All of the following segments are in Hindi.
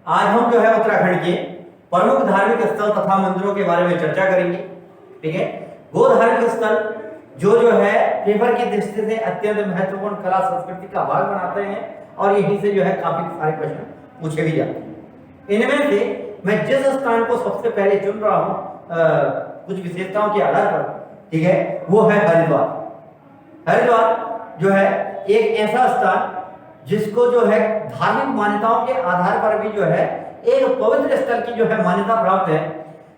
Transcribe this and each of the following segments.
आज हम जो है उत्तराखंड के प्रमुख धार्मिक स्थल तथा मंदिरों के बारे में चर्चा करेंगे। ठीक है, वो धार्मिक स्थल जो है पेपर की दृष्टि से अत्यंत महत्वपूर्ण कला संस्कृति का भाग बनाते हैं और यहीं से जो है काफी सारे प्रश्न पूछे भी जाते हैं। इनमें से मैं जिस स्थान को सबसे पहले चुन रहा हूँ कुछ विशेषताओं के आधार पर, ठीक है, वो है हरिद्वार। हरिद्वार जो है एक ऐसा स्थान जिसको जो है धार्मिक मान्यताओं के आधार पर भी जो है एक पवित्र स्थल की जो है मान्यता प्राप्त है।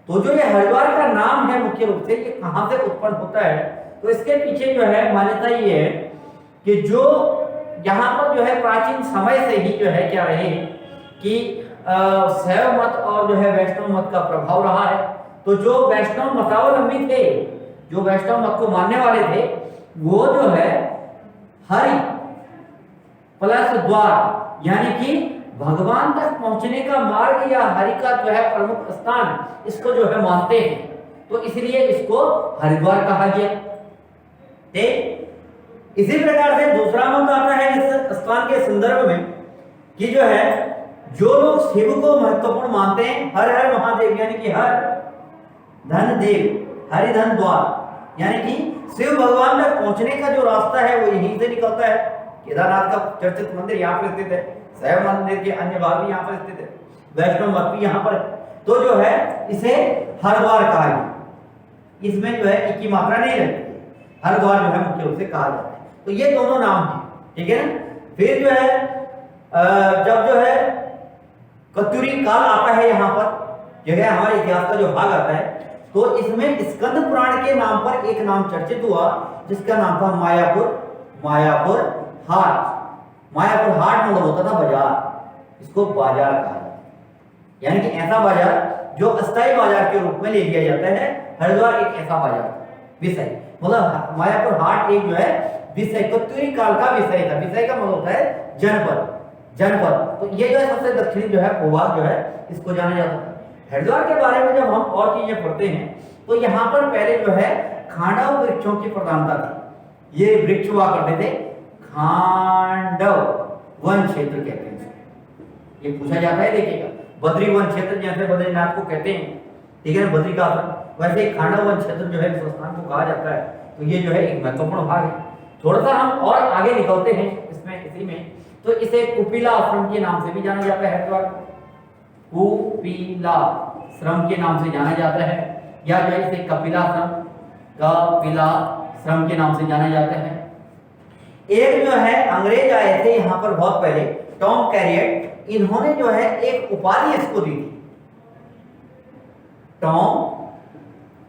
तो जो ये हरिद्वार का नाम है मुख्य रूप से ये कहां से उत्पन्न होता है, तो इसके पीछे जो है मान्यता ये है कि जो यहाँ पर जो है प्राचीन समय से ही जो है क्या रहे कि शैव मत और जो है वैष्णव मत का प्रभाव रहा है। तो जो वैष्णव मतावलंबी थे, जो वैष्णव मत को मानने वाले थे, वो जो है हरि प्लस द्वार यानी कि भगवान तक पहुंचने का मार्ग या हरि का जो है प्रमुख स्थान, इसको जो है मानते हैं। तो इसलिए इसको हरिद्वार कहा गया। इसी प्रकार से दूसरा मत आता है इस स्थान के संदर्भ में कि जो है जो लोग शिव को महत्वपूर्ण मानते हैं, हर हर महादेव यानी कि हर धन देव हरिधन द्वार यानी कि शिव भगवान तक पहुंचने का जो रास्ता है वो यहीं से निकलता है। केदारनाथ का चर्चित मंदिर यहाँ पर स्थित है, शैव मंदिर के अन्य भाग भी यहाँ पर स्थित है, वैष्णव मत भी यहाँ पर है। तो जो है इसे हरिद्वार कहा गया। इसमें जो है एक ही मात्रा नहीं रहती, हरिद्वार जो है मुख्य रूप से कहा जाता है। तो ये दोनों नाम हैं, ठीक है ना। फिर जो है जब जो है कत्यूरी काल आता है यहाँ पर, जो है हमारे इतिहास का जो भाग आता है, तो इसमें स्कंद पुराण के नाम पर एक नाम चर्चित हुआ जिसका नाम था मायापुर हाट। मायापुर हाट मतलब होता था बाजार, इसको बाजार कहा जाता है। यानी कि ऐसा बाजार जो अस्थायी बाजार के रूप में ले लिया जाता है। हरिद्वार एक ऐसा बाजार विषय, मतलब मायापुर हाट एक जो है विषय कत्यूरी काल का विषय था। विषय का मतलब होता है जनपद। तो ये जो है सबसे दक्षिणी जो है भूभाग जो है इसको जाना जाता है। हरिद्वार के बारे में जब हम और चीजें पढ़ते हैं तो यहाँ पर पहले जो है खांडव वृक्षों की प्रधानता थी। ये वृक्ष हुआ करते थे, खांडव वन क्षेत्र कहते हैं। ये पूछा जाता है, देखिएगा, बद्री वन क्षेत्र जैसे बद्रीनाथ को कहते हैं, ठीक है ना, बद्री का आश्रम, वैसे खांडव वन क्षेत्र जो है इस स्थान को कहा जाता है। तो ये जो है एक महत्वपूर्ण भाग है। थोड़ा सा हम और आगे निकलते हैं इसमें, इसी में, तो इसे कुपिला आश्रम के नाम से भी जाना जाता है। हरिद्वार कुपिला श्रम के नाम से जाना जाता है, या जो इसे कपिला श्रम के नाम से जाना जाता है। एक जो है अंग्रेज आए थे यहाँ पर बहुत पहले, टॉम कैरियट, इन्होंने जो है एक उपाधि इसको दी थी। टॉम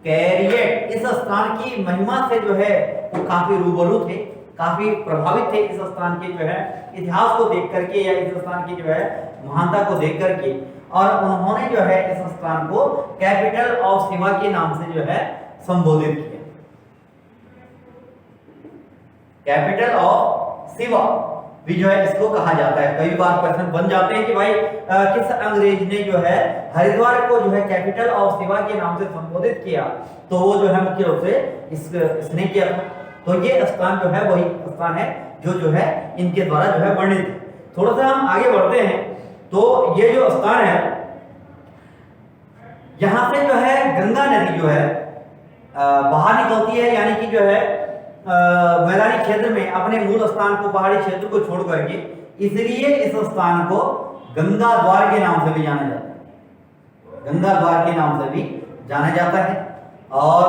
कैरियट इस स्थान की महिमा से जो है वो काफी रूबरू थे, काफी प्रभावित थे इस स्थान के जो है इतिहास को देख करके या इस स्थान की जो है महानता को देख करके, और उन्होंने जो है इस स्थान को कैपिटल ऑफ शिवा के नाम से जो है संबोधित किया। कैपिटल ऑफ शिवा भी जो है इसको कहा जाता है। कई बार प्रश्न बन जाते हैं कि भाई किस अंग्रेज ने जो है हरिद्वार को जो है कैपिटल ऑफ शिवा के नाम से संबोधित किया, तो वो जो है मुख्य रूप से इसने किया था। तो ये स्थान जो है वही स्थान है जो है इनके द्वारा जो है वर्णित है। थोड़ा सा हम आगे बढ़ते हैं, तो ये जो स्थान है, यहां से जो है गंगा नदी जो है बाहर निकलती है, यानी कि जो है मैदानी क्षेत्र में अपने मूल स्थान को, पहाड़ी क्षेत्र को छोड़ करके, इसलिए इस स्थान को गंगा द्वार के नाम से भी जाना जाता है। गंगा द्वार के नाम से भी जाना जाता है। और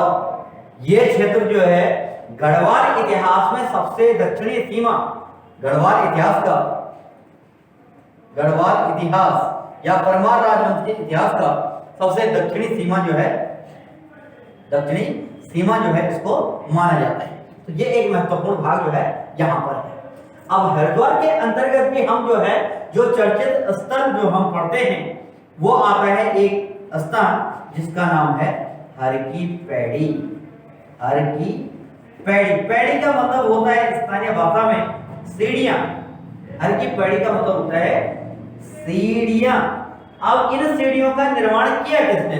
ये क्षेत्र जो है गढ़वाल इतिहास में सबसे दक्षिणी सीमा, गढ़वाल इतिहास या परमार राजवंश के इतिहास का सबसे दक्षिणी सीमा जो है, दक्षिणी सीमा जो है इसको माना जाता है। तो ये एक महत्वपूर्ण भाग जो है यहाँ पर है। अब हरिद्वार के अंतर्गत भी हम जो है जो चर्चित स्थल जो हम पढ़ते हैं वो आता है एक स्थान जिसका नाम है हर की पैड़ी। पैड़ी का मतलब होता है स्थानीय भाषा में सीढ़ियां। हर की पैड़ी का मतलब होता है सीढ़ियां। अब इन सीढ़ियों का निर्माण किया किसने?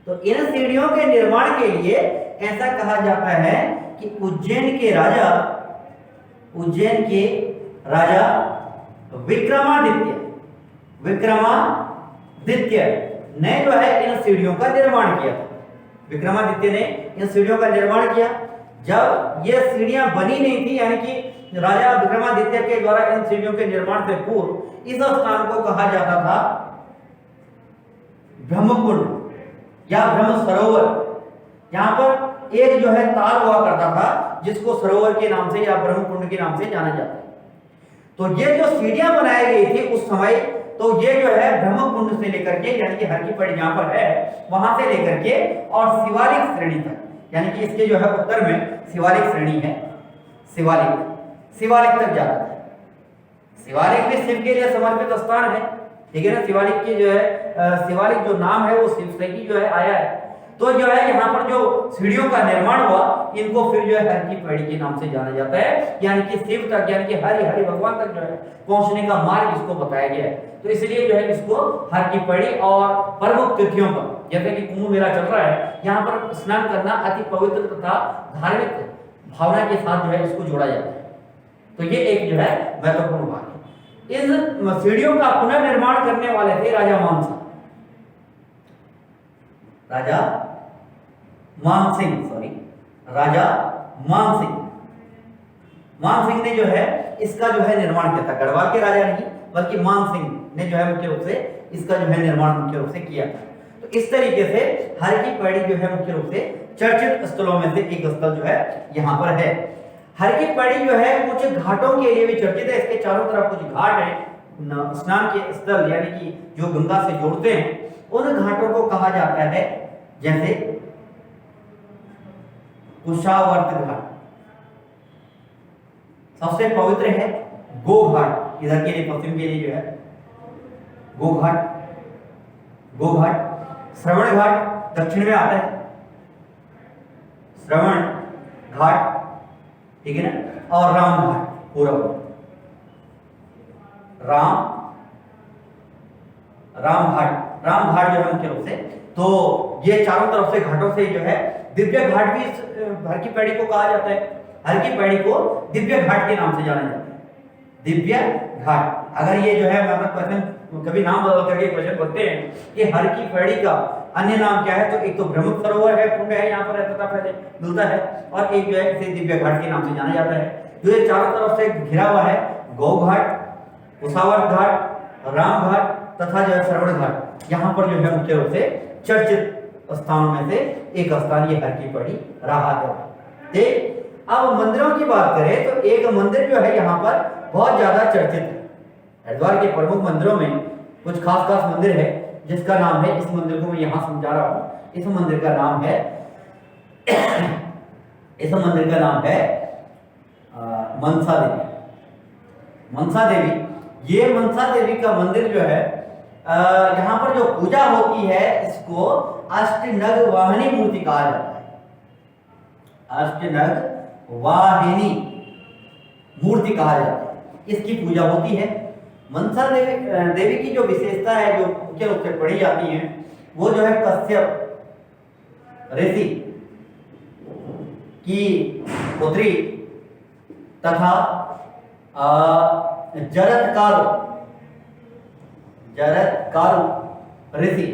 तो इन सीढ़ियों के निर्माण के लिए ऐसा कहा जाता है कि उज्जैन के राजा विक्रमादित्य विक्रमादित्य ने जो है इन सीढ़ियों का निर्माण किया था। विक्रमादित्य ने इन सीढ़ियों का निर्माण किया। जब ये सीढ़ियां बनी नहीं थी, यानी कि राजा विक्रमादित्य के द्वारा इन सीढ़ियों के निर्माण से पूर्व इस स्थान को कहा जाता था ब्रह्मकुंड या ब्रह्म सरोवर। यहाँ पर एक जो है ताल हुआ करता था जिसको सरोवर के नाम से या ब्रह्मकुंड के नाम से जाना जाता है। तो ये जो सीढ़ियां बनाई गई थी उस समय, तो ये जो है ब्रह्मकुंड से लेकर के, यानी कि हर की पड़ी जहां पर है वहां से लेकर के और शिवालिक श्रेणी तक, यानी कि इसके जो है उत्तर में शिवालिक श्रेणी है, शिवालिक तक जाता है। शिवालिक भी शिव के लिए समर्पित स्थान है, ठीक है ना। शिवालिक की जो है शिवालिक जो नाम है वो शिव से ही जो है आया है। तो जो है यहाँ पर जो सीढ़ियों का निर्माण हुआ, इनको फिर जो है हर की पैड़ी के नाम से जाना जाता है, यानी कि शिव तक, यानी कि हरि भगवान तक जो है पहुंचने का मार्ग इसको बताया गया है। तो इसलिए जो है इसको हर की पैड़ी और प्रमुख तिथियों पर, जैसे कि कुंभ मेला चल रहा है, यहाँ पर स्नान करना अति पवित्र तथा धार्मिक भावना के साथ जो है इसको जोड़ा जाता है। तो ये एक जो है महत्वपूर्ण भाग है। इस सीढ़ियों का पुनर्निर्माण करने वाले थे राजा मानसिंह मानसिंह ने जो है इसका जो है निर्माण किया था। गढ़वाल के राजा नहीं, बल्कि मानसिंह ने जो है मुख्य रूप से इसका जो है निर्माण मुख्य रूप से किया था। तो इस तरीके से हर की पैड़ी जो है मुख्य रूप से चर्चित स्थलों में से एक स्थल जो है यहाँ पर है। हर की पैड़ी जो है कुछ घाटों के लिए भी चर्चित है। इसके चारों तरफ कुछ घाट है, स्नान के स्थल, यानी कि जो गंगा से जोड़ते हैं, उन घाटों को कहा जाता है जैसे कुशावर्त घाट। सबसे पवित्र है गो घाट, इधर के लिए पश्चिम के लिए जो है गो घाट। श्रवण घाट दक्षिण में आता है, श्रवण घाट, ठीक है ना। और राम घाट पूर्व, राम घाट जो है मुख्य रूप से, तो ये चारों तरफ से घाटों से जो है दिव्य घाट भी हर की पैड़ी को कहा जाता है। हर की पैड़ी को दिव्य घाट के नाम से जाना जाता है, दिव्य घाट। अगर ये जो है मतलब क्वेश्चन कभी नाम बदल करके क्वेश्चन बनते हैं कि हर की पैड़ी का अन्य नाम क्या है, तो एक तो ब्रह्म सरोवर है, कुंड है, यहाँ पर रहता था पहले, मिलता है, और एक जो है इसे दिव्य घाट के नाम से जाना जाता है। जो ये चारों तरफ से घिरा हुआ है, गौ घाट, कुशावर्त घाट, राम घाट तथा जो है श्रवण घाट, यहाँ पर जो है मुख्य रूप से चर्चित स्थानों में से एक स्थान ये हर की पैड़ी रहा है। अब मंदिरों की बात करें तो एक मंदिर जो है यहाँ पर बहुत ज्यादा चर्चित है। हरिद्वार के प्रमुख मंदिरों में कुछ खास मंदिर है, जिसका नाम है, इस मंदिर को मैं यहाँ समझा रहा हूँ, इस मंदिर का नाम है मनसा देवी। ये मनसा देवी का मंदिर जो है, यहाँ पर जो पूजा होती है इसको अष्टनग वाहिनी मूर्ति कहा जाता है। अष्टनग वाहिनी मूर्ति कहा जाता है, इसकी पूजा होती है। मनसा देवी की जो विशेषता है, जो मुख्य रूप से पढ़ी जाती है, वो जो है कश्यप ऋषि की पुत्री तथा जरत्कारू ऋषि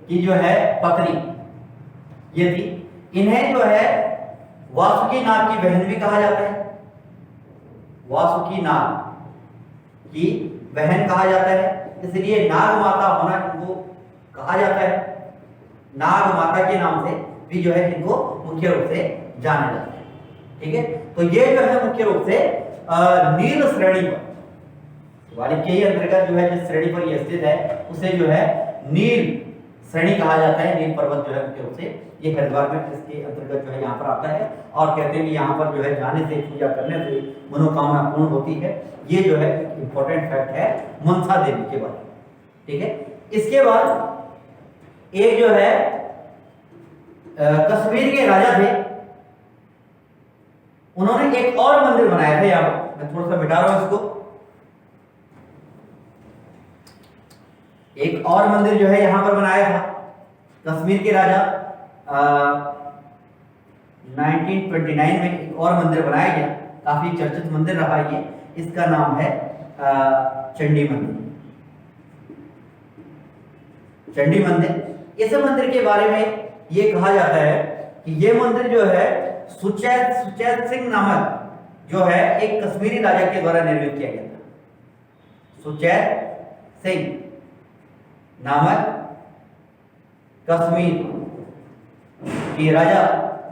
की जो है पत्नी ये थी। इन्हें जो है वासुकी नाग की बहन भी कहा जाता है, वासुकी नाग की बहन कहा जाता है, इसलिए नाग माता होना इनको कहा जाता है। नाग माता के नाम से भी जो है इनको मुख्य रूप से जाना जाता है, ठीक है। तो ये जो है मुख्य रूप से नील श्रेणी पर, शिवालिक के ही अंतर्गत जो है जिस श्रेणी पर ये स्थित है उसे जो है नील श्रेणी कहा जाता है। नील पर्वत जो है मुख्य रूप से ये हरिद्वार में इसके अंतर्गत जो है यहाँ पर आता है, और कहते हैं कि यहाँ पर जो है जाने से, पूजा करने से मनोकामना पूर्ण होती है। ये जो है इंपॉर्टेंट फैक्ट है मनसा देवी के बारे में, ठीक है। इसके बाद एक जो है कश्मीर के राजा थे, उन्होंने एक और मंदिर बनाया था। यहाँ पर मैं थोड़ा सा मिटा रहा हूं इसको। एक और मंदिर जो है यहाँ पर बनाया था कश्मीर के राजा 1929 में एक और मंदिर बनाया गया, काफी चर्चित मंदिर रहा ये। इसका नाम है चंडी मंदिर। चंडी मंदिर। इस मंदिर के बारे में ये कहा जाता है कि ये मंदिर जो है सुचैत सिंह नामक जो है एक कश्मीरी राजा के द्वारा निर्मित किया गया था। सुचैत सिंह नामक कश्मीर के राजा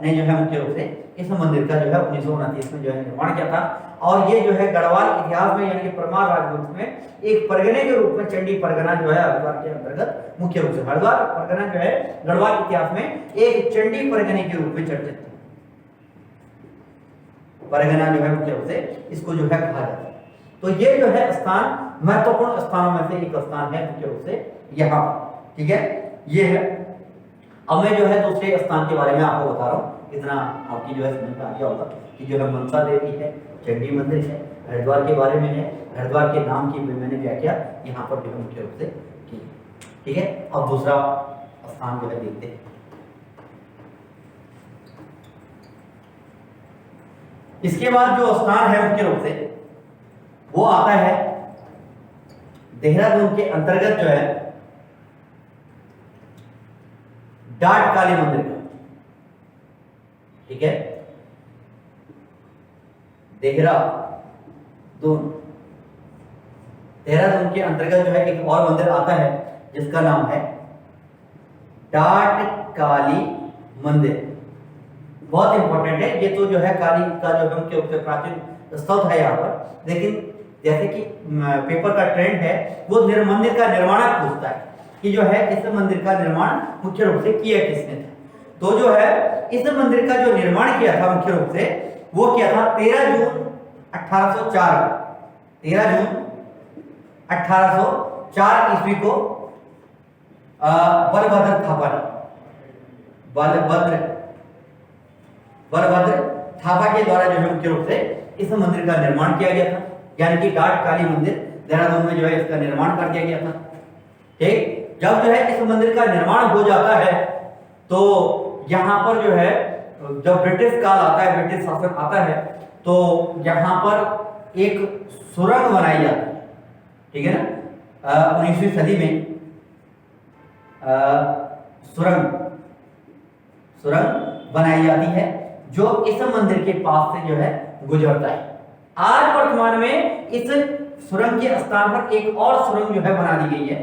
ने जो है मुख्य रूप से इस मंदिर का जो है 1929 में जो है निर्माण किया था। और ये जो है गढ़वाल इतिहास में यानी कि परमार राजवंश में एक परगने के रूप में चंडी परगना जो है हरिद्वार के अंतर्गत मुख्य रूप से हरिद्वार परगना जो है गढ़वाल इतिहास में एक चंडी परगने के रूप में चर्चित है। परगना जो है मुख्य रूप से इसको जो है कहा जाता है। तो ये जो है स्थान महत्वपूर्ण स्थानों में से एक स्थान है मुख्य रूप से यहाँ, ठीक है, ये है। अब मैं जो है दूसरे स्थान के बारे में आपको बता रहा हूँ, इतना आपकी जो है समझ में आ गया होगा कि जो है मनसा देवी है, चंडी मंदिर है, हरिद्वार के बारे में है, हरिद्वार के नाम की मैंने व्याख्या यहाँ पर जो है मुख्य रूप से की, ठीक है। अब दूसरा स्थान जो है देखते हैं। इसके बाद जो स्थान है मुख्य रूप से वो आता है देहरादून के अंतर्गत जो है डाट काली मंदिर का, ठीक है। देहरादून के अंतर्गत जो है एक और मंदिर आता है जिसका नाम है डाट काली मंदिर। बहुत इंपॉर्टेंट है ये तो जो है काली का जो है मुख्य रूप से प्राचीन स्थल है यहाँ पर। लेकिन जैसे कि पेपर का ट्रेंड है वो मंदिर का निर्माणक पूछता है कि जो है इस मंदिर का निर्माण मुख्य रूप से किया किसने था। तो जो है इस मंदिर का जो निर्माण किया था मुख्य रूप से वो किया था 13 जून 1804 13 जून 1804 ईस्वी को बलभद्र थापा ने बलभद्र थापा के द्वारा जो है मुख्य रूप से इस मंदिर का निर्माण किया गया था। यानी कि डाट काली मंदिर देहरादून में जो है इसका निर्माण कर दिया गया था, ठीक। जब जो है इस मंदिर का निर्माण हो जाता है तो यहाँ पर जो है जब ब्रिटिश काल आता है, ब्रिटिश शासन आता है, तो यहाँ पर एक सुरंग बनाई जाती है, ठीक है ना। 19वीं सदी में सुरंग बनाई जाती है जो इस मंदिर के पास से जो है गुजरता है। आज वर्तमान में इस सुरंग के स्थान पर एक और सुरंग जो है बना दी गई है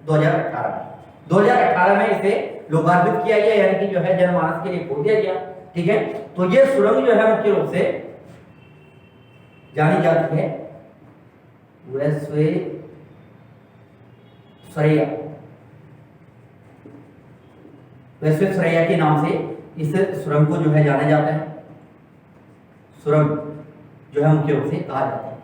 2018 में इसे लोकार्पित किया गया, यानी कि जो है जनमानस के लिए खोल दिया गया, ठीक है। तो ये सुरंग जो है मुख्य रूप से जानी जाती है वैश्वेश्वरैया के नाम से इस सुरंग को जो है जाना जाता है। सुरंग जो है मुख्य रूप से कहा जाता है।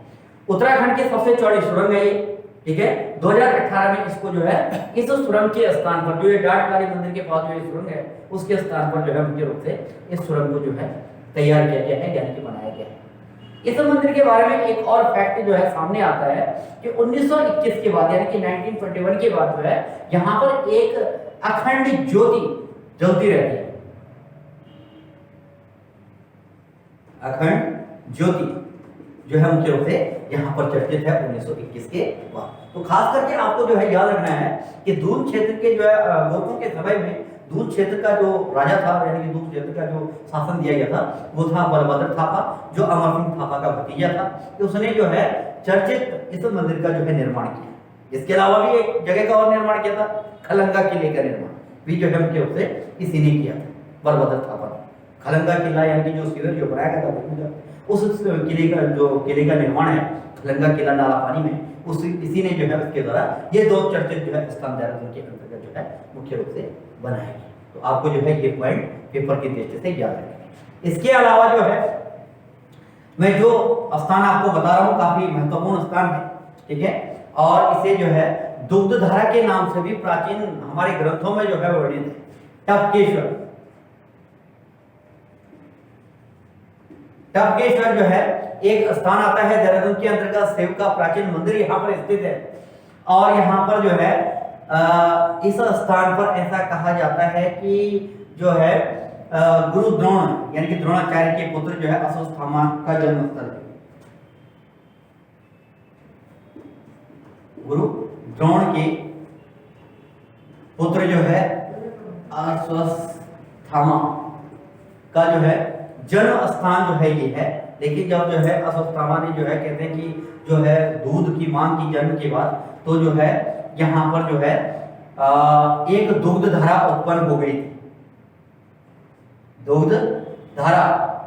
उत्तराखंड की सबसे चौड़ी सुरंग है ये, ठीक है। 2018 में इसको जो है इस सुरंग के स्थान पर जो ये डाट काली मंदिर के पास जो ये सुरंग है उसके स्थान पर जो है मुख्य रूप से इस सुरंग को जो है तैयार किया गया है, यानी कि बनाया गया है। इस मंदिर के बारे में एक और फैक्ट जो है सामने आता है कि 1921 के बाद यानी कि 1921 के बाद जो है यहाँ पर एक अखंड ज्योति जलती रहती है। अखंड ज्योति जो है मुख्य रूप से यहाँ पर चर्चित है 1921 के बाद। तो खास करके आपको जो है याद रखना है कि दून क्षेत्र के जो है गोरखों के समय में दून क्षेत्र का जो राजा था, यानी कि दून क्षेत्र का जो शासन दिया गया था वो था बलभद्र थापा, जो अमर सिंह थापा का भतीजा था। तो उसने जो है चर्चित इस मंदिर का जो है निर्माण किया। इसके अलावा भी एक जगह का और निर्माण किया था, खलंगा किले का निर्माण भी जो है मुख्य रूप से इसी ने किया था, बलभद्र थापा ने। खलंगा किला यानी कि जो शिविर जो बनाया गया था उस किले का निर्माण है खलंगा किला नाला पानी में, इसी ने जो है उसके द्वारा ये दो चर्चित जो है स्थान देहरादून के अंतर्गत जो है मुख्य रूप से बनाया गया। तो आपको जो है ये पॉइंट पेपर की दृष्टि से याद रखें। इसके अलावा जो है मैं जो स्थान आपको बता रहा हूँ काफी महत्वपूर्ण स्थान है, ठीक है। और इसे जो है दुग्धधारा के नाम से भी प्राचीन हमारे ग्रंथों में जो है वर्णित है। टपकेश्वर जो है एक स्थान आता है देहरादून के अंतर्गत, शिव का प्राचीन मंदिर यहाँ पर स्थित है। और यहाँ पर जो है इस स्थान पर ऐसा कहा जाता है कि जो है गुरु द्रोण यानी कि द्रोणाचार्य के पुत्र जो है अश्वत्थामा का जन्म स्थल है। गुरु द्रोण के पुत्र जो है अश्वत्थामा का जो है जन्म स्थान जो है ये है। लेकिन जब जो है अश्वत्थामा ने जो है कहते हैं कि जो है दूध की मांग की जन्म के बाद, तो जो है यहाँ पर जो है एक दुग्ध धारा उत्पन्न हो गई थी। दुग्ध धारा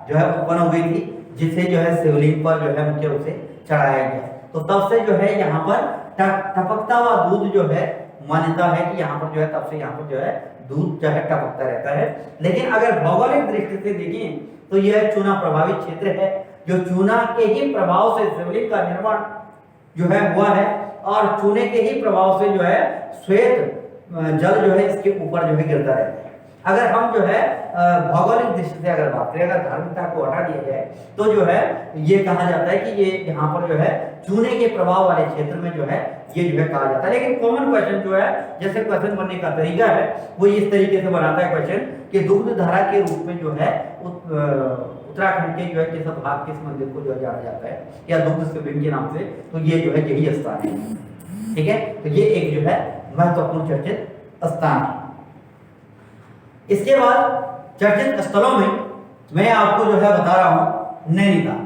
जो है उत्पन्न हो गई थी, जिसे जो है शिवलिंग पर जो है मुख्य रूप से चढ़ाया गया। तो तब से जो है यहाँ पर टपकता हुआ दूध जो है, मान्यता है कि यहाँ पर जो है तब से यहाँ पर जो है दूध जो है टपकता रहता है। लेकिन अगर भौगोलिक दृष्टि से देखें तो यह चूना प्रभावित क्षेत्र है, जो चूना के ही प्रभाव से शिवलिंग का निर्माण जो है हुआ है, और चूने के ही प्रभाव से जो है श्वेत जल जो है इसके ऊपर जो है गिरता रहता है। अगर हम जो है भौगोलिक दृष्टि से अगर बात करें, अगर धार्मिकता को हटा दिया जाए, तो जो है ये कहा जाता है कि ये यहाँ पर जो है चूने के प्रभाव वाले क्षेत्र में जो है ये जो है कहा जाता है। लेकिन कॉमन क्वेश्चन जो है, जैसे क्वेश्चन बनने का तरीका है वो इस तरीके से बनाता है क्वेश्चन कि दुग्ध धारा के रूप में जो है उत्तराखंड के जो है किस भाग किस मंदिर को जो जाना जाता है या दुग्ध शिवलिंग के नाम से, तो ये जो है यही स्थान है। ठीक है, तो ये एक जो है महत्वपूर्ण चर्चित स्थान है। इसके बाद चर्चित स्थलों में मैं आपको जो है बता रहा हूं नैनीताल।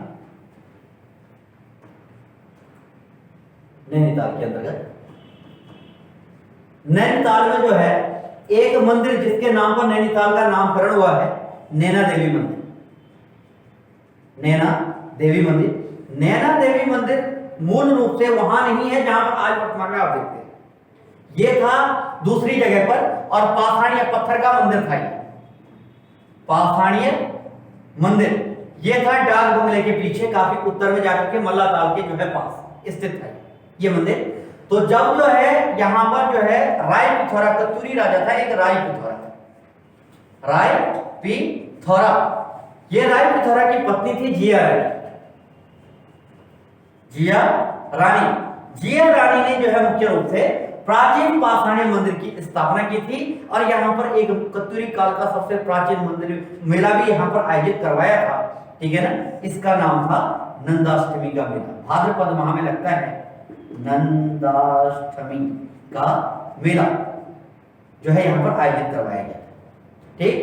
नैनीताल के अंतर्गत नैनीताल में जो है एक मंदिर जिसके नाम पर नैनीताल का नामकरण हुआ है, नैना देवी मंदिर। नैना देवी मंदिर, नैना देवी मंदिर मूल रूप से वहां नहीं है जहां पर आज वर्तमान में आप देखते हैं। ये था दूसरी जगह पर, और पाषाणीय पत्थर का मंदिर था। ये पाषाणीय मंदिर ये था डाक बंगले के पीछे काफी उत्तर में जाकर के मल्ला ताल के जो है पास स्थित था ये मंदिर। तो जब जो है यहां पर जो है राय पिथौरा, कत्यूरी राजा था एक राय पिथौरा, राय पिथौरा। ये राय पिथौरा की पत्नी थी जिया रानी। जिया रानी, जिया रानी ने जो है मुख्य रूप से प्राचीन पाषाणीय मंदिर की स्थापना की थी, और यहाँ पर एक कत्यूरी काल का सबसे प्राचीन मंदिर मेला भी यहाँ पर आयोजित करवाया था। ठीक है ना, इसका नाम था नंदाष्टमी का मेला। भाद्रपद माह में लगता है नंदाष्टमी का मेला जो है यहाँ पर आयोजित करवाया गया। ठीक,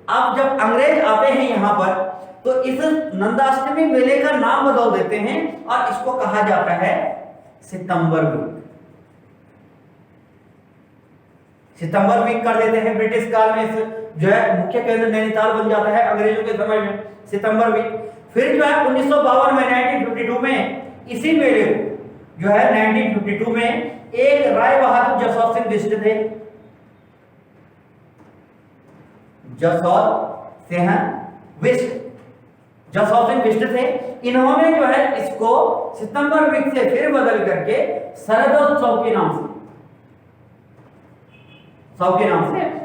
अब जब अंग्रेज आते हैं यहाँ पर, तो इस नंदाष्टमी मेले का नाम बदल देते हैं और इसको कहा जाता है सितंबर वीक। सितंबर वीक कर देते हैं। ब्रिटिश काल में इस जो है मुख्य केंद्र नैनीताल बन जाता है अंग्रेजों के समय में, सितंबर वीक। फिर जो है 1952 में 1952 में इसी मेले को जो है 1952 में एक राय बहादुर जसौर सिंह बिष्ट थे, जसौर सिंह बिष्ट, जसौर सिंह बिष्ट थे। इन्होंने जो है इसको सितंबर वीक से फिर बदल करके शरदोत्सव के नाम से,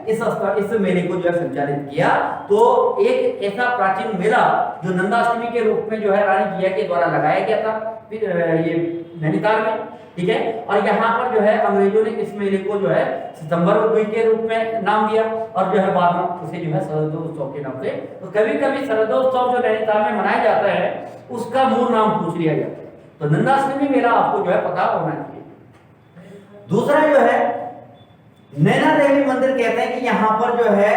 इस मेले को जो है संचालित किया। तो एक ऐसा प्राचीन मेला जो नंदाष्टमी के रूप में जो है रानी जिया के द्वारा लगाया गया था ये नैनीताल में। ठीक है, और यहाँ पर जो है अंग्रेजों ने इस मेले को जो है सितंबर वीक के रूप में नाम दिया, और जो है बाद में उसे जो है शरदोत्सव के नाम से। तो कभी कभी शरदोत्सव जो नैनीताल में मनाया जाता है उसका मूल नाम पूछ लिया जाता है। तो नंदाष्टमी मेला आपको जो है पता होना चाहिए। दूसरा जो है नैना देवी मंदिर, कहते हैं कि यहाँ पर जो है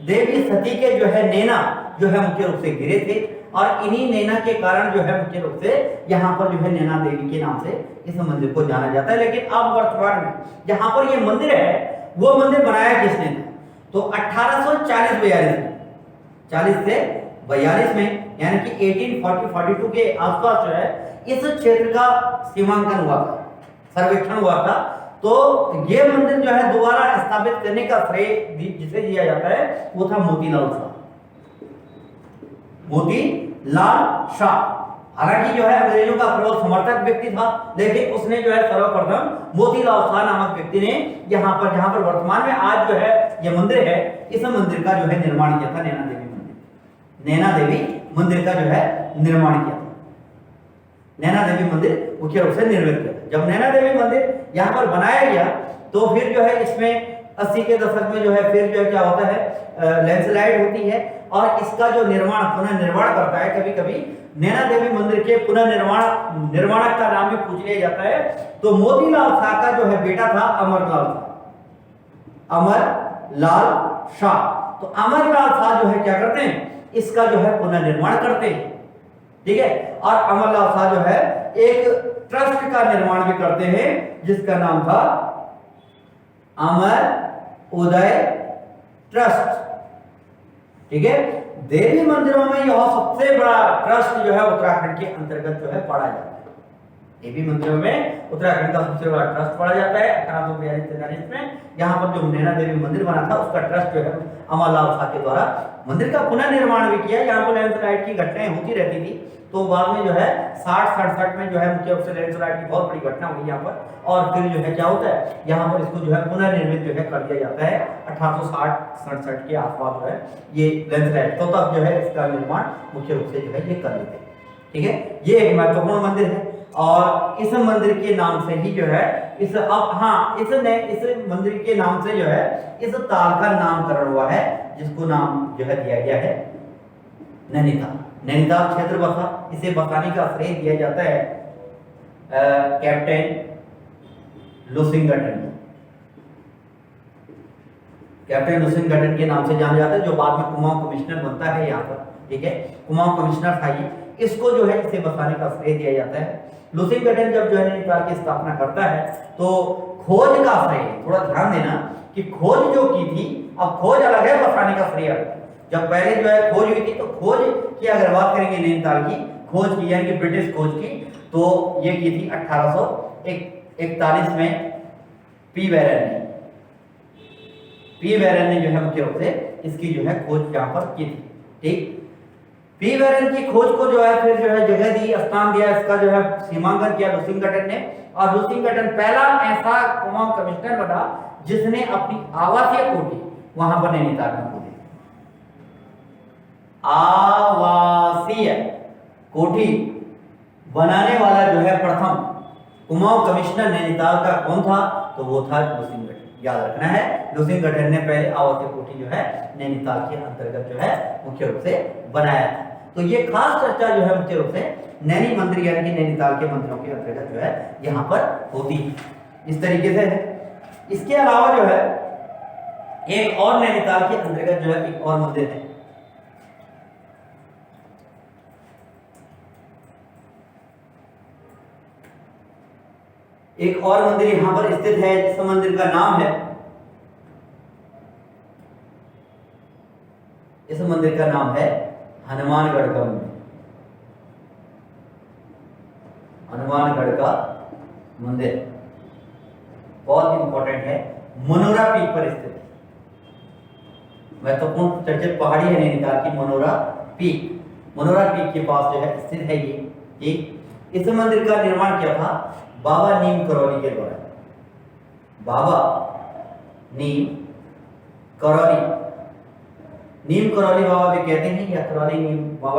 देवी सती के जो है नैना जो है मुख्य रूप से गिरे थे, और इन्हीं नैना के कारण जो है मुख्य रूप से यहाँ पर जो है नैना देवी के नाम से इस मंदिर को जाना जाता है। लेकिन अब वर्तमान में जहाँ पर ये मंदिर है वो मंदिर बनाया किसने था? तो 1840-42 में, 40 से 42 में, यानी कि 1842 के आसपास जो है इस क्षेत्र का सीमांकन हुआ था, सर्वेक्षण हुआ था। तो ये मंदिर जो है दोबारा स्थापित करने का श्रेय जिसे दिया जाता है वो था मोतीलाल शाह। मोतीलाल शाह हालांकि जो है अंग्रेजों का प्रबल समर्थक व्यक्ति था, लेकिन उसने जो है सर्वप्रथम मोतीलाल शाह नामक व्यक्ति ने यहाँ पर, जहां पर वर्तमान में आज जो है ये मंदिर है, इस मंदिर का जो है निर्माण किया था। नैना देवी मंदिर, नैना देवी मंदिर का जो है निर्माण किया था। नैना देवी मंदिर मुख्य रूप से निर्मित किया। जब नैना देवी मंदिर यहाँ पर बनाया गया तो फिर जो है इसमें 80 के दशक में जो है फिर जो है क्या होता है, लैंडस्लाइड होती है, और इसका जो निर्माण पुनर्निर्माण करता है। कभी कभी नैना देवी मंदिर के निर्माणक का नाम भी पूछ लिया जाता है। तो मोतीलाल शाह का जो है बेटा था अमरलाल शाह। अमरलाल शाह। तो अमरलाल शाह जो है क्या करते हैं, इसका जो है पुनर्निर्माण करते हैं, ठीक है। और अमरलाल शाह जो है एक ट्रस्ट का निर्माण भी करते हैं जिसका नाम था अमर उदय ट्रस्ट, ठीक है। देवी मंदिरों में यह सबसे बड़ा ट्रस्ट जो है उत्तराखंड के अंतर्गत जो है पढ़ा जाता है। देवी मंदिरों में उत्तराखंड का सबसे बड़ा ट्रस्ट पढ़ा जाता है। 1842-43 में यहाँ पर जो नैना देवी मंदिर बना था उसका ट्रस्ट जो है अमरलाल शाह के द्वारा मंदिर का पुनर्निर्माण भी किया। यहाँ पर लैंडस्लाइड की घटनाएं होती रहती थी, तो बाद में जो है 60-67 में जो है मुख्य रूप से लैंडस्लाइड की बहुत बड़ी घटना हुई यहाँ पर, और फिर जो है क्या होता है यहाँ पर इसको जो है पुनर्निर्मित जो है कर दिया जाता है 1860-67 के आसपास जो है ये लैंडस्लाइड, तो तब जो है इसका निर्माण मुख्य रूप से जो है ये कर लेते हैं, ठीक है। ये एक महत्वपूर्ण मंदिर है और इस मंदिर के नाम से ही जो है इस मंदिर के नाम से जो है इस ताल का नामकरण हुआ है, जिसको नाम जो है दिया गया है नैनीताल। नैनीताल क्षेत्र बसा, इसे बसाने का श्रेय दिया जाता है कैप्टन लुसिंगटन। कैप्टन लुसिंगटन के नाम से जाना जाता है, जो बाद में कुमाऊं कमिश्नर बनता है यहाँ पर, ठीक है। कुमाऊं कमिश्नर था ये, इसको जो है इसे बसाने का श्रेय दिया जाता है। लुसिंगटन जब जो है नैनीताल की स्थापना करता है तो खोज का श्रेय, थोड़ा ध्यान देना कि खोज जो की थी, अब खोज अलग है, बसाने का श्रेय अलग है। जब पहले जो है खोज हुई थी तो खोज की अगर बात करेंगे नैनीताल की खोज की, यानी कि ब्रिटिश खोज की, तो ये की थी 1841 में पी वेरन ने जो है मुख्य रूप से इसकी जो है खोज यहाँ पर की थी, ठीक। पी वेरन की खोज को जो है फिर जो है जगह दी, स्थान दिया, इसका जो है सीमांकन किया लुसिंगटन ने, और लुसिंगटन पहला ऐसा कुमाऊं कमिश्नर बना जिसने अपनी आवासीय कोठी वहां पर नैनीताल में खोली। आवासीय कोठी बनाने वाला जो है प्रथम कुमाऊं कमिश्नर नैनीताल का कौन था, तो वो था लुसिंगटन। याद रखना है, लुसिंगटन ने पहले आवासीय कोठी जो है नैनीताल के अंतर्गत जो है मुख्य रूप से बनाया था। तो ये खास चर्चा जो है मुख्य रूप से नैनी मंदिर यानी कि नैनीताल के मंदिरों के अंतर्गत जो है यहाँ पर होती है, इस तरीके से है। इसके अलावा जो है एक और नैनीताल के अंतर्गत जो है एक और मंदिर है, एक और मंदिर यहां पर स्थित है, जिस मंदिर का नाम है, इस मंदिर का नाम है हनुमानगढ़ का मंदिर। हनुमानगढ़ का मंदिर बहुत इंपॉर्टेंट है, मनोरा पीक पर स्थित है। महत्वपूर्ण चर्चित पहाड़ी है नैनीताल की मनोरा पीक। मनोरा पीक के पास जो है स्थित है ये, ठीक। इस मंदिर का निर्माण किया था बाबा नीम करौली के द्वारा। बाबा नीम करौली बाबा भी कहते हैं, या बाबा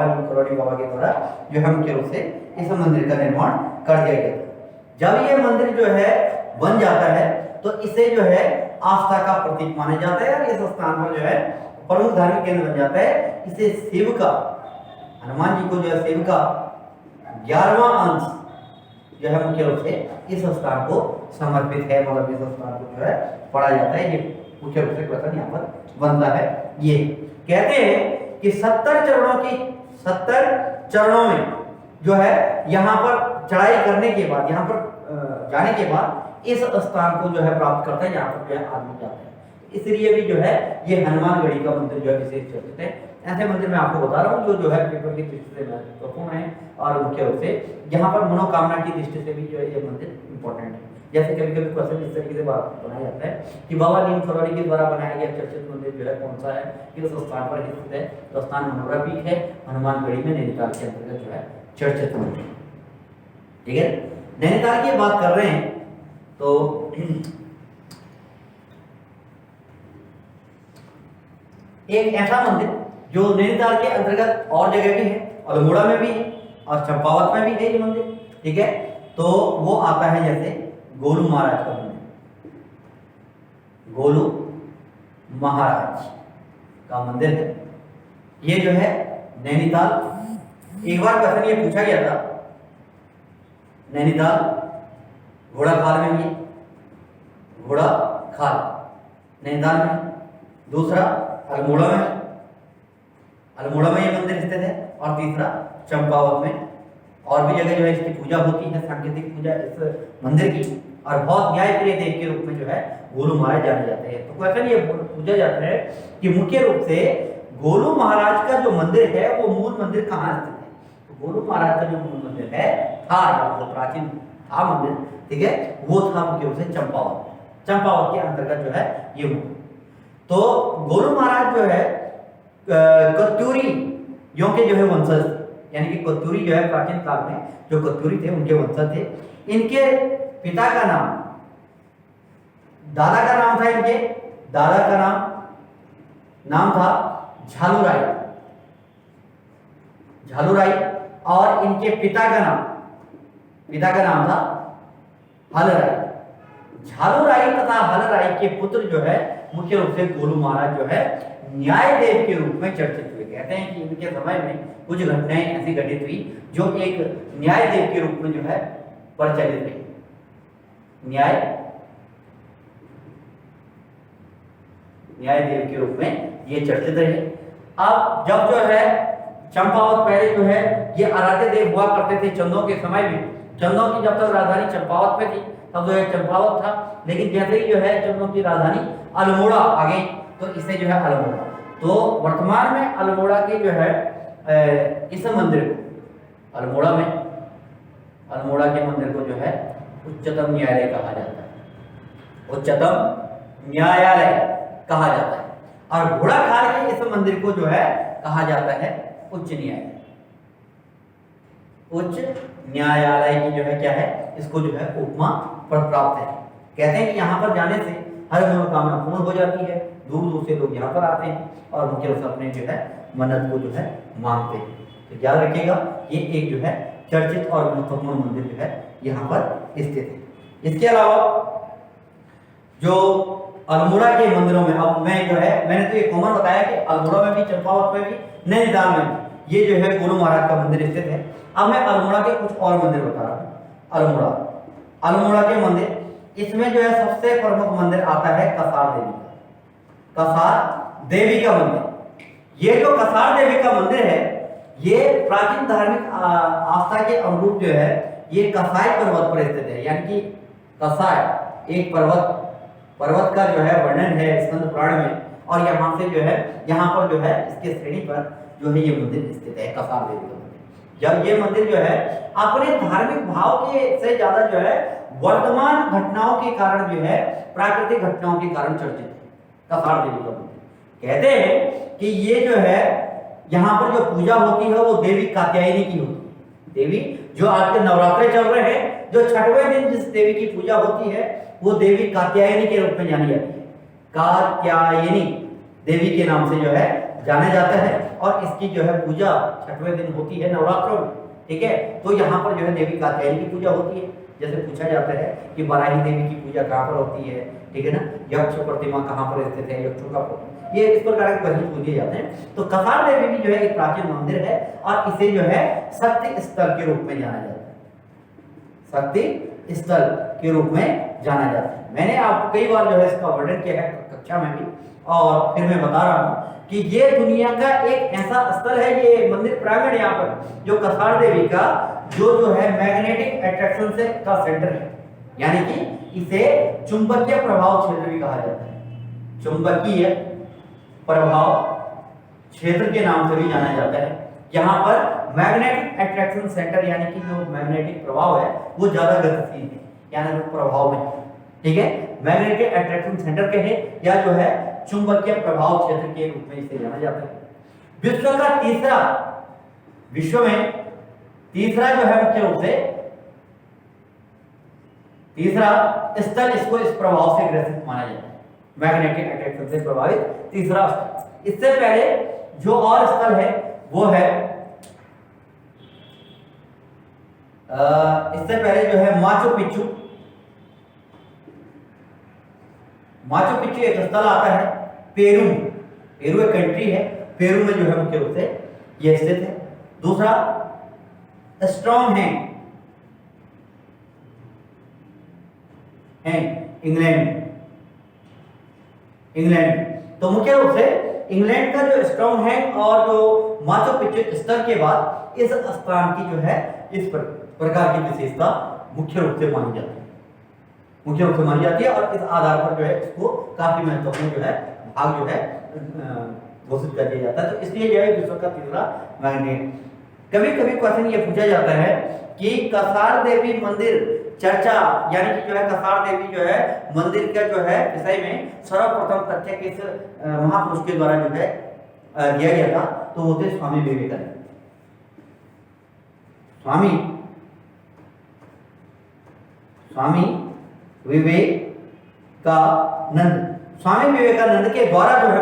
नीम करौली बाबा के द्वारा जो है मुख्य रूप से इस मंदिर का निर्माण कर दिया गया था। जब ये मंदिर जो है बन जाता है तो इसे जो है आस्था का प्रतीक माना जाता है, और इस स्थान पर जो है प्रमुख धार्मिक केंद्र बन जाता है। इसे शिव का, हनुमान जी को जो है शिव का 11वां अंश जो है मुख्य रूप से इस स्थान को समर्पित है, मतलब इस स्थान को जो है पढ़ा जाता है। ये मुख्य रूप से क्वेश्चन यहाँ पर बनता है। ये कहते हैं कि 70 चरणों में जो है यहाँ पर चढ़ाई करने के बाद, यहाँ पर जाने के बाद इस स्थान को जो है प्राप्त करता है, यहाँ पर जो है आदमी जाता है। इसलिए भी जो है ये हनुमानगढ़ी का मंदिर जो है विशेष चर्चित है। ऐसे मंदिर मैं आपको बता रहा हूँ जो है पेपर की दृष्टि से महत्वपूर्ण है, और मुख्य रूप से यहाँ पर मनोकामना की दृष्टि से भी जो है ये मंदिर इंपॉर्टेंट है। जैसे कभी कभी क्वेश्चन इस तरीके से बनाया जाता है कि बाबा नीम करौली के द्वारा बनाया गया चर्चित मंदिर जो है कौन सा है, किस स्थान पर स्थित है, तो स्थान मनोरा पीक है, हनुमानगढ़ी में नैनीताल के अंतर्गत जो है चर्चित मंदिर, ठीक है। नैनीताल की बात कर रहे हैं तो एक ऐसा मंदिर जो नैनीताल के अंतर्गत और जगह भी है, अल्मोड़ा में भी है और चंपावत में भी है ये मंदिर, ठीक है। तो वो आता है जैसे गोलू महाराज का मंदिर, गोलू महाराज का मंदिर है। ये जो है नैनीताल, एक बार क्वेश्चन ये पूछा गया था, नैनीताल घोड़ा खाल में, ये घोड़ा खाल नैनीताल में। दूसरा अल्मोड़ा में, अल्मोड़ा में ये मंदिर स्थित है। और तीसरा चंपावत में। और भी जगह जो है इसकी पूजा होती है, सांकेतिक पूजा इस मंदिर की। और बहुत न्यायप्रिय देव के रूप में जो है गोलू महाराज जाने जाते हैं। तो क्वेश्चन ये पूछा जाता है कि मुख्य रूप से गोलू महाराज का जो मंदिर है वो मूल मंदिर कहाँ स्थित है? तो गोलू महाराज का जो मूल मंदिर है था, जो प्राचीन था मंदिर, ठीक है, वो था मुख्य रूप से चंपावत। चंपावत के अंतर्गत जो है ये हुआ। तो गोलू महाराज जो है कत्यूरी यों के जो है वंशज, यानी कि कत्यूरी जो है प्राचीन काल में जो कत्यूरी थे उनके वंशज थे। इनके पिता का नाम, दादा का नाम था, इनके दादा का नाम था झालूराय, झालूराय। और इनके पिता का नाम था हलराय। झालूराय तथा हलराय के पुत्र जो है मुख्य रूप से गोलू महाराज जो है न्याय देव के रूप में चर्चित हुए। कहते हैं कि इनके समय में कुछ घटनाएं ऐसी घटित हुई जो एक न्याय देव के रूप में जो है प्रचलित रही। न्याय देव के रूप में ये चर्चित रहे। अब जब जो है चंपावत, पहले जो है ये आराध्य देव हुआ करते थे चंदों के समय में। चंदों की जब तक राजधानी चंपावत में थी तब जो है चंपावत था, लेकिन जैसे ही जो है चंदों की राजधानी अल्मोड़ा आ गई तो इसे जो है अल्मोड़ा। तो वर्तमान में अल्मोड़ा के जो है इस मंदिर को अल्मोड़ा के मंदिर को जो है उच्चतम न्यायालय कहा जाता है। उच्चतम न्यायालय कहा जाता है। और घोड़ाखाल के इस मंदिर को जो है कहा जाता है उच्च न्यायालय। उच्च न्यायालय की जो है क्या है, इसको जो है उपमा प्राप्त है। कहते हैं कि यहाँ पर जाने से हर मनोकामना पूर्ण हो जाती है। दूर दूर से लोग यहाँ पर आते हैं और मुख्य रूप से अपने जो है मन्नत को जो है मांगते हैं। तो याद रखिएगा, ये एक जो है चर्चित और महत्वपूर्ण मंदिर जो है यहाँ पर स्थित है। इसके अलावा जो अल्मोड़ा के मंदिरों में, अब मैं जो है मैंने तो ये कॉमन बताया कि अल्मोड़ा में भी, चंपावत में भी, नैनीताल में भी ये जो है गोलू महाराज का मंदिर स्थित है। अब मैं अल्मोड़ा के कुछ और मंदिर बता रहा हूँ। अल्मोड़ा के मंदिर, इसमें जो है सबसे प्रमुख मंदिर आता है कसार देवी का। कसार देवी का मंदिर, ये जो कसार देवी का मंदिर है ये प्राचीन धार्मिक आस्था के अनुरूप जो है ये कसाई पर्वत पर स्थित है। यानी कि कसाई एक पर्वत का जो है वर्णन है स्कंद पुराण में। और यहाँ से जो है यहाँ पर जो है इसके श्रेणी पर जो है ये मंदिर स्थित है, कसार देवी का मंदिर। जब ये मंदिर जो है अपने धार्मिक भाव के से ज्यादा जो है वर्तमान घटनाओं के कारण जो है प्राकृतिक घटनाओं के कारण चर्चित है कसार देवी का मंदिर। कहते हैं कि ये जो है यहाँ पर जो पूजा होती है वो देवी कात्यायनी की होती है। देवी जो आज के नवरात्रे चल रहे हैं, जो छठवें दिन जिस देवी की पूजा होती है वो देवी कात्यायनी के रूप में जानी जाती है। कात्यायनी देवी के नाम से जो है जाना जाता है। और इसकी जो है पूजा छठवें दिन होती है नवरात्रों में, ठीक है। तो यहाँ पर जो है देवी कात्यायनी की पूजा होती है। जैसे पूछा जाता है कि वाराही देवी की पूजा कहाँ पर होती है, ठीक है ना, यक्ष प्रतिमा कहाँ पर स्थित है, यक्षों का, ये इस प्रकार के प्रश्न पूछे जाते हैं। तो कसार देवी भी जो है एक प्राचीन मंदिर है और इसे जो है शक्ति स्थल के रूप में जाना जाता है। शक्ति स्थल के रूप में जाना जाता है। मैंने आपको कई बार जो है इसका वर्णन किया है कक्षा में भी, और फिर मैं बता रहा हूँ कि ये दुनिया का एक ऐसा स्थल है, ये मंदिर पिरामिड यहाँ पर जो कसार देवी का जो है मैग्नेटिक अट्रैक्शन से का सेंटर है। यानी कि इसे चुंबकीय प्रभाव क्षेत्र भी कहा जाता है। चुंबकीय प्रभाव क्षेत्र के नाम से भी जाना जाता है। यहाँ पर मैग्नेटिक अट्रैक्शन सेंटर यानी कि जो मैग्नेटिक प्रभाव है वो ज्यादा गतिशील है, यानी प्रभाव में, ठीक है। मैग्नेटिक अट्रैक्शन सेंटर कहे या जो है चुंबकीय प्रभाव क्षेत्र के रूप में इसे जाना जाता है। विश्व में तीसरा जो है मुख्य रूप से तीसरा स्थल इसको इस प्रभाव से ग्रसित माना जाता है। मैग्नेटिक अट्रैक्शन से प्रभावित तीसरा स्थल। इससे पहले जो और स्थल है वो है इससे पहले जो है माचू पिच्चू। माचू पिच्चू एक स्थल आता है। पेरू एक कंट्री है, पेरू में जो है मुख्य रूप से यह स्थित है। दूसरा स्ट्रॉन्ग है इंग्लैंड इंग्लैंड में। तो मुख्य रूप से इंग्लैंड का जो स्ट्रॉन्ग है और जो माचू पिच्चू स्तर के बाद इस स्थान की जो है इस प्रकार की विशेषता मुख्य रूप से मानी जाती है, मुख्य रूप से मानी जाती है। और इस आधार पर जो है इसको काफी महत्वपूर्ण जो है भाग जो है घोषित कर दिया जाता है। तो इसलिए जो है विश्व का तीसरा मैग्नेट। कभी कभी क्वेश्चन ये पूछा जाता है कि कसार देवी मंदिर चर्चा, यानी कि जो है कसार देवी जो है मंदिर का जो है विषय में सर्वप्रथम तथ्य किस महापुरुष के द्वारा जो है दिया गया था, तो वो थे स्वामी विवेकानंद। स्वामी विवेकानंद, स्वामी विवेकानंद के द्वारा जो है